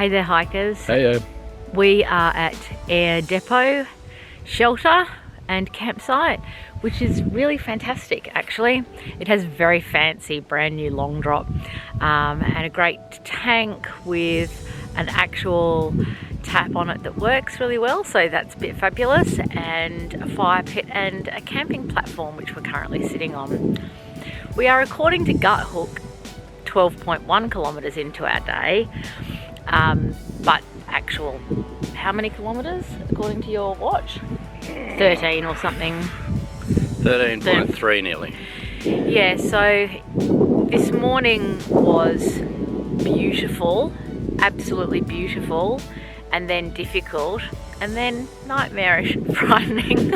Hey there, hikers. Hey. We are at Eyre Depot shelter and campsite, which is really fantastic actually. It has very fancy brand new long drop and a great tank with an actual tap on it that works really well, so that's a bit fabulous, and a fire pit and a camping platform which we're currently sitting on. We are, according to Gut Hook, 12.1 kilometres into our day, but actual, how many kilometres according to your watch? 13 or something. 13.3 nearly. Yeah, so this morning was beautiful, absolutely beautiful, and then difficult, and then nightmarish and frightening.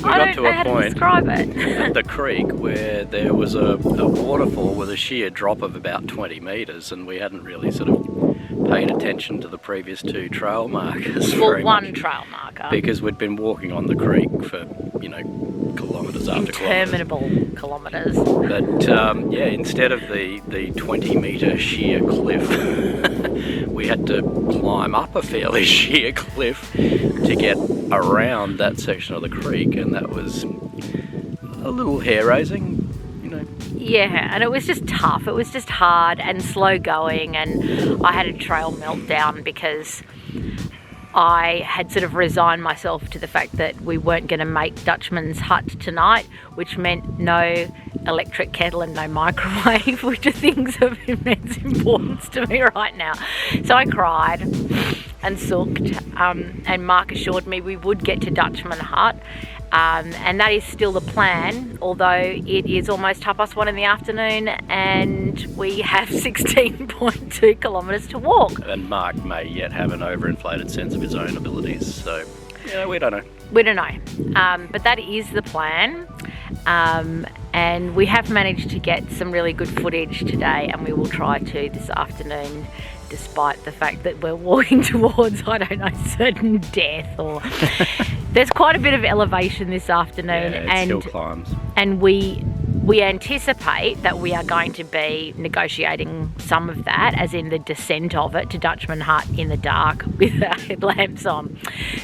We got to a point to describe it. at the creek where there was a waterfall with a sheer drop of about 20 metres, and we hadn't really sort of paid attention to the previous two trail markers. Well, one trail marker. Because we'd been walking on the creek for, kilometres after interminable kilometres. But yeah, instead of the 20 metre sheer cliff, we had to climb up a fairly sheer cliff to get around that section of the creek, and that was a little hair-raising. Yeah, and it was just tough. It was just hard and slow going, and I had a trail meltdown because I had sort of resigned myself to the fact that we weren't going to make Dutchman's hut tonight, which meant no electric kettle and no microwave, which are things of immense importance to me right now. So I cried and sooked, and Mark assured me we would get to Dutchman hut. And that is still the plan, although it is almost 1:30 in the afternoon and we have 16.2 kilometres to walk. And Mark may yet have an overinflated sense of his own abilities, so we don't know. We don't know, but that is the plan. And we have managed to get some really good footage today, and we will try to this afternoon, despite the fact that we're walking towards, I don't know, certain death, or there's quite a bit of elevation this afternoon. Yeah, it's hill climbs. And we anticipate that we are going to be negotiating some of that, as in the descent of it to Dutchman hut in the dark with our headlamps on.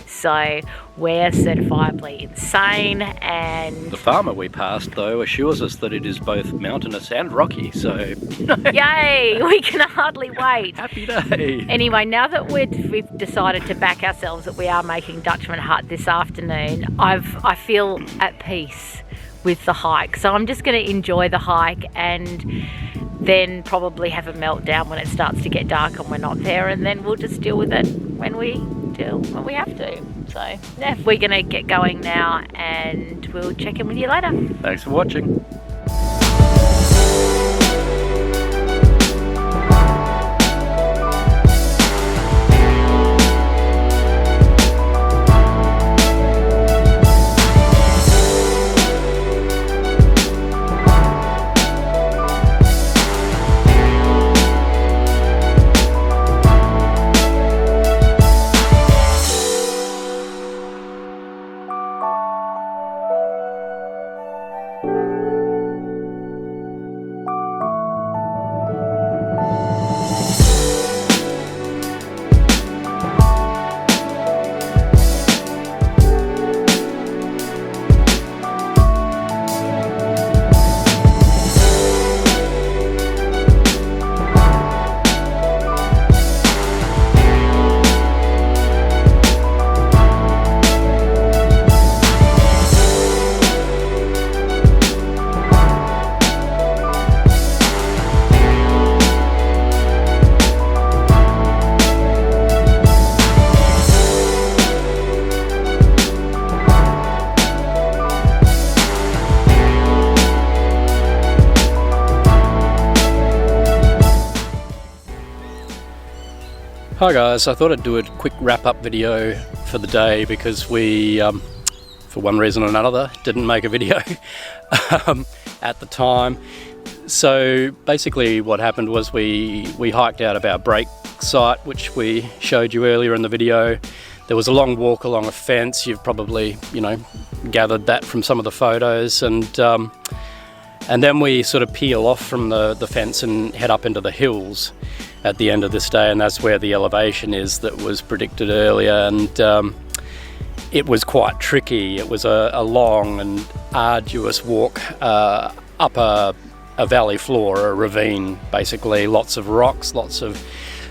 So we're certifiably insane, and the farmer we passed though assures us that it is both mountainous and rocky, so yay, we can hardly wait. Happy day. Anyway, now that we've decided to back ourselves that we are making Dutchman hut this afternoon, I feel at peace with the hike, so I'm just going to enjoy the hike and then probably have a meltdown when it starts to get dark and we're not there, and then we'll just deal with it when we have to. So yeah, we're going to get going now, and we'll check in with you later. Thanks for watching. Hi guys, I thought I'd do a quick wrap-up video for the day because we, for one reason or another, didn't make a video at the time. So basically what happened was we hiked out of our break site, which we showed you earlier in the video. There was a long walk along a fence. You've probably, gathered that from some of the photos, and And then we sort of peel off from the fence and head up into the hills at the end of this day, and that's where the elevation is that was predicted earlier. And it was quite tricky. It was a long and arduous walk up a valley floor, a ravine, basically. Lots of rocks, lots of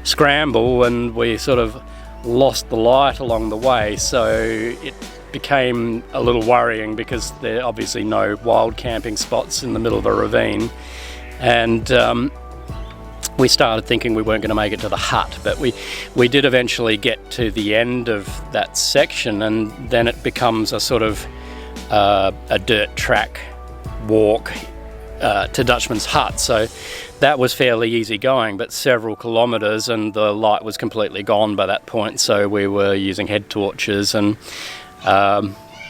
scramble, and we sort of lost the light along the way, so it became a little worrying because there are obviously no wild camping spots in the middle of a ravine. And we started thinking we weren't going to make it to the hut, but we did eventually get to the end of that section, and then it becomes a sort of a dirt track walk to Dutchman's hut. So that was fairly easy going, but several kilometres, and the light was completely gone by that point, so we were using head torches. And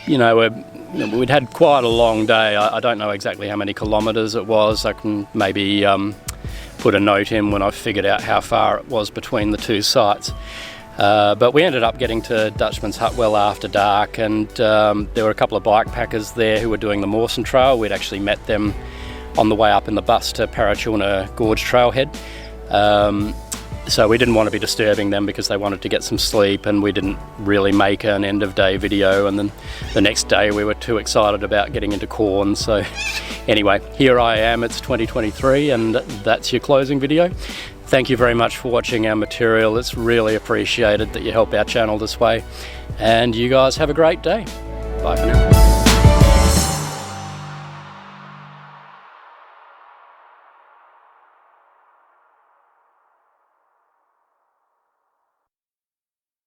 you know, we'd had quite a long day. I don't know exactly how many kilometres it was. I can maybe put a note in when I figured out how far it was between the two sites. But we ended up getting to Dutchman's hut well after dark, and there were a couple of bike packers there who were doing the Mawson Trail. We'd actually met them on the way up in the bus to Parachilna Gorge trailhead. So we didn't want to be disturbing them because they wanted to get some sleep, and we didn't really make an end of day video. And then the next day we were too excited about getting into corn. So anyway, here I am, it's 2023, and that's your closing video. Thank you very much for watching our material. It's really appreciated that you help our channel this way. And you guys have a great day. Bye for now.